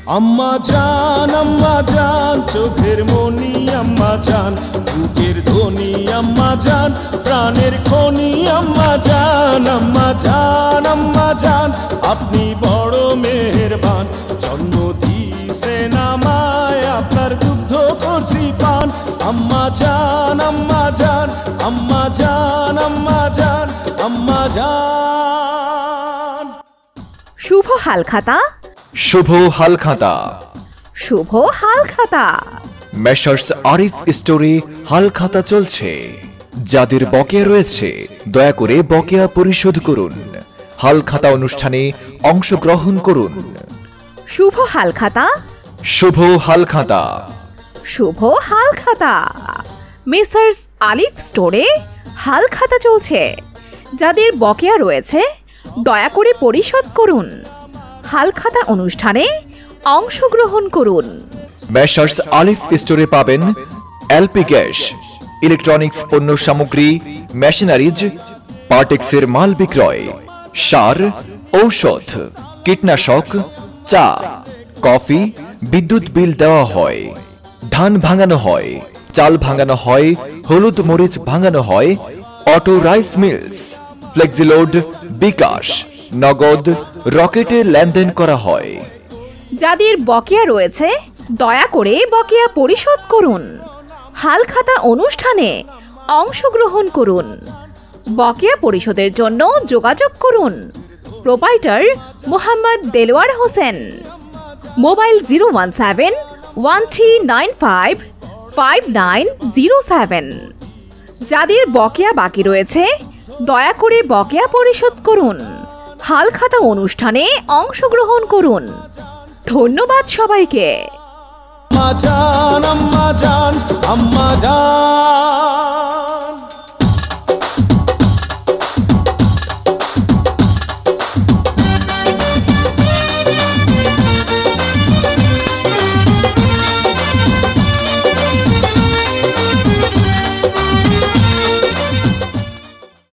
আম্মা জান চোখের মনি আম্মা জান, বুকের ধ্বনি আম্মা জান, প্রাণের খনি আম্মা জান। আম্মা জান আপনি বড় মেহেরবান, জন্ম দিয়েছেন আমায়, আপনার দুগ্ধ করছি পান। আম্মা জান আম্মা জান আম্মা জান আম্মা জান আম্মা জান। শুভ হালখাতা, শুভ হালখাতা, শুভ হালখাতা। মেসার্স আরিফ স্টোরে হালখাতা চলছে। যাদের বকেয়া রয়েছে দয়া করে বকেয়া পরিশোধ করুন। হালখাতা অনুষ্ঠানে অংশগ্রহণ করুন। শুভ হালখাতা, শুভ হালখাতা, শুভ হালখাতা। মেসার্স আলিফ স্টোরে হালখাতা চলছে। যাদের বকেয়া রয়েছে দয়া করে পরিশোধ করুন। হালখাতা অনুষ্ঠানে অংশগ্রহণ করুন। মেসার্স আলিফ স্টোরে পাবেন এলপি গ্যাস, ইলেকট্রনিক্স পণ্য সামগ্রী, মেশিনারিজ, পার্টেক্সের মাল বিক্রয়, সার, ঔষধ, কীটনাশক, চা, কফি, বিদ্যুৎ বিল দেওয়া হয়, ধান ভাঙানো হয়, চাল ভাঙানো হয়, হলুদ মরিচ ভাঙানো হয়, অটো রাইস মিলস, ফ্লেক্সিলোড, বিকাশ, নগদ, রকেটে লেনদেন করা হয়। যাদের বকেয়া রয়েছে দয়া করে বকেয়া পরিশোধ করুন। হালখাতা অনুষ্ঠানে অংশগ্রহণ করুন। বকেয়া পরিশোধের জন্য যোগাযোগ করুন প্রোপাইটার মোহাম্মদ দেলোয়ার হোসেন, মোবাইল 01713955907। যাদের বকেয়া বাকি রয়েছে দয়া করে বকেয়া পরিশোধ করুন। হালখাতা অনুষ্ঠানে অংশগ্রহণ করুন। ধন্যবাদ সবাইকে। আম্মা জান